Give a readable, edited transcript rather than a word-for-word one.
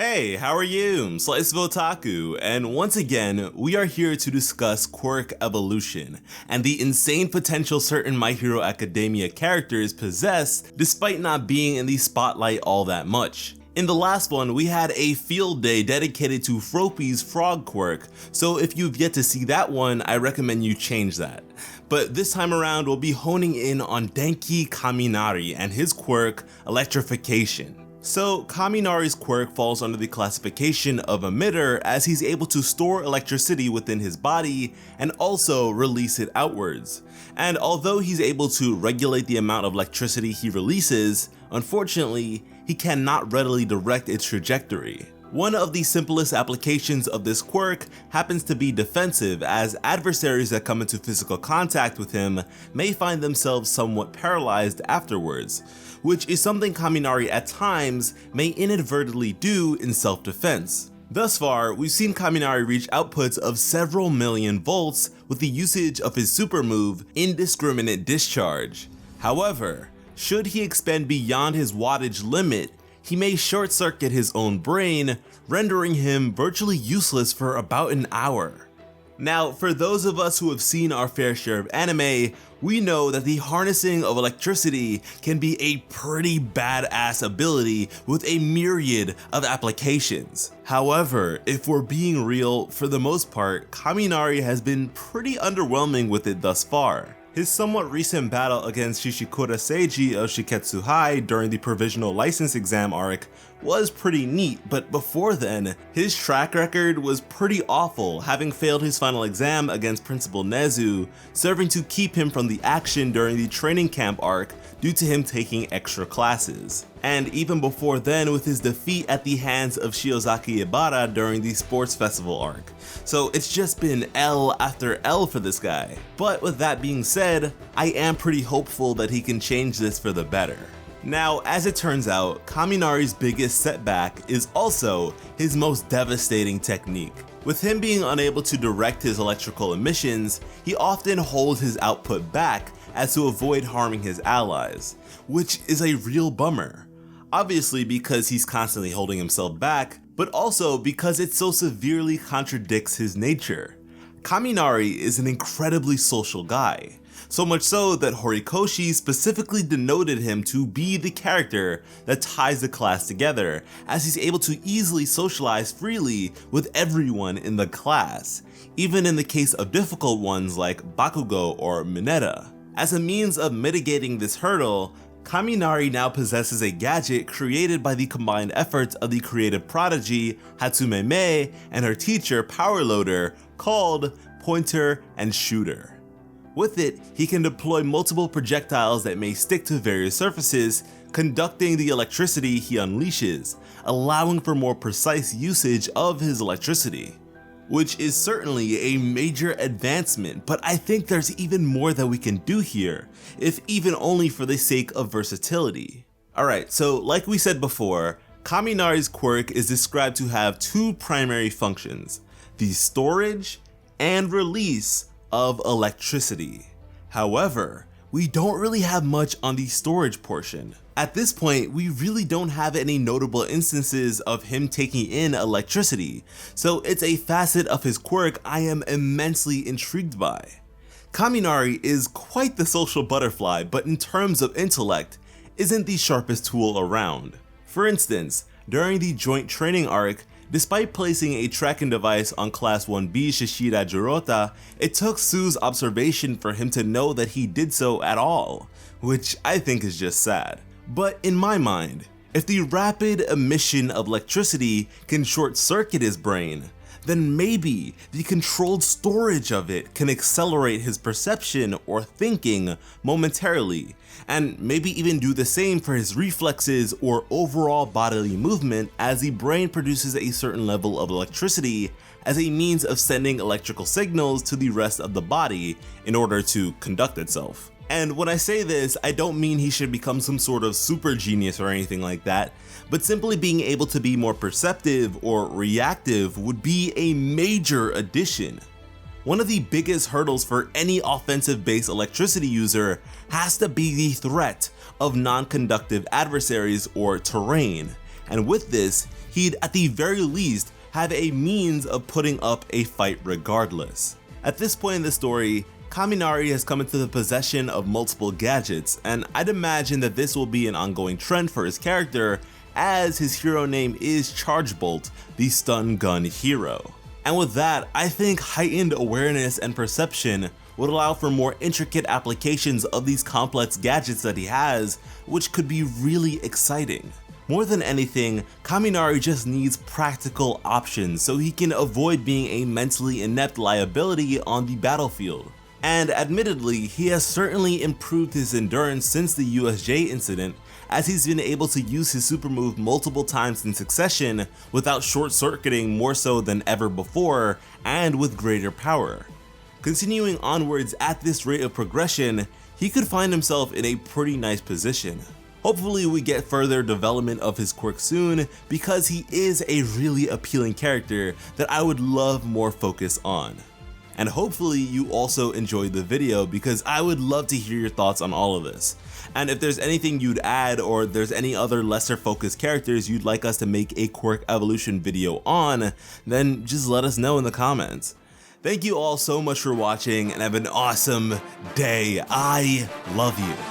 Hey, how are you? Slice of Otaku, and once again, we are here to discuss Quirk evolution and the insane potential certain My Hero Academia characters possess despite not being in the spotlight all that much. In the last one, we had a field day dedicated to Froppy's frog quirk, so if you've yet to see that one, I recommend you change that. But this time around, we'll be honing in on Denki Kaminari and his quirk, Electrification. So, Kaminari's quirk falls under the classification of emitter as he's able to store electricity within his body and also release it outwards. And although he's able to regulate the amount of electricity he releases, unfortunately, he cannot readily direct its trajectory. One of the simplest applications of this quirk happens to be defensive, as adversaries that come into physical contact with him may find themselves somewhat paralyzed afterwards, which is something Kaminari at times may inadvertently do in self-defense. Thus far, we've seen Kaminari reach outputs of several million volts with the usage of his super move, Indiscriminate Discharge. However, should he expend beyond his wattage limit, he may short-circuit his own brain, rendering him virtually useless for about an hour. Now, for those of us who have seen our fair share of anime, we know that the harnessing of electricity can be a pretty badass ability with a myriad of applications. However, if we're being real, for the most part, Kaminari has been pretty underwhelming with it thus far. His somewhat recent battle against Shishikura Seiji of Shiketsu High during the provisional license exam arc was pretty neat, but before then, his track record was pretty awful, having failed his final exam against Principal Nezu, serving to keep him from the action during the training camp arc due to him taking extra classes. And even before then with his defeat at the hands of Shiozaki Ibara during the sports festival arc. So it's just been L after L for this guy. But with that being said, I am pretty hopeful that he can change this for the better. Now, as it turns out, Kaminari's biggest setback is also his most devastating technique. With him being unable to direct his electrical emissions, he often holds his output back as to avoid harming his allies, which is a real bummer. Obviously because he's constantly holding himself back, but also because it so severely contradicts his nature. Kaminari is an incredibly social guy, so much so that Horikoshi specifically denoted him to be the character that ties the class together, as he's able to easily socialize freely with everyone in the class, even in the case of difficult ones like Bakugo or Mineta. As a means of mitigating this hurdle, Kaminari now possesses a gadget created by the combined efforts of the creative prodigy Hatsume Mei and her teacher Powerloader called Pointer and Shooter. With it, he can deploy multiple projectiles that may stick to various surfaces, conducting the electricity he unleashes, allowing for more precise usage of his electricity. Which is certainly a major advancement, but I think there's even more that we can do here, if even only for the sake of versatility. Alright, so like we said before, Kaminari's quirk is described to have two primary functions: the storage and release of electricity. However, we don't really have much on the storage portion. At this point, we really don't have any notable instances of him taking in electricity, so it's a facet of his quirk I am immensely intrigued by. Kaminari is quite the social butterfly, but in terms of intellect, isn't the sharpest tool around. For instance, during the joint training arc, despite placing a tracking device on Class 1B Shishida Jirota, it took Su's observation for him to know that he did so at all, which I think is just sad. But in my mind, if the rapid emission of electricity can short-circuit his brain, then maybe the controlled storage of it can accelerate his perception or thinking momentarily, and maybe even do the same for his reflexes or overall bodily movement, as the brain produces a certain level of electricity as a means of sending electrical signals to the rest of the body in order to conduct itself. And when I say this, I don't mean he should become some sort of super genius or anything like that, but simply being able to be more perceptive or reactive would be a major addition. One of the biggest hurdles for any offensive-based electricity user has to be the threat of non-conductive adversaries or terrain, and with this, he'd at the very least have a means of putting up a fight regardless. At this point in the story, Kaminari has come into the possession of multiple gadgets, and I'd imagine that this will be an ongoing trend for his character, as his hero name is Chargebolt, the stun gun hero. And with that, I think heightened awareness and perception would allow for more intricate applications of these complex gadgets that he has, which could be really exciting. More than anything, Kaminari just needs practical options so he can avoid being a mentally inept liability on the battlefield. And admittedly, he has certainly improved his endurance since the USJ incident, as he's been able to use his super move multiple times in succession without short-circuiting more so than ever before, and with greater power. Continuing onwards at this rate of progression, he could find himself in a pretty nice position. Hopefully we get further development of his quirk soon, because he is a really appealing character that I would love more focus on. And hopefully you also enjoyed the video, because I would love to hear your thoughts on all of this. And if there's anything you'd add, or there's any other lesser focused characters you'd like us to make a quirk evolution video on, then just let us know in the comments. Thank you all so much for watching, and have an awesome day. I love you.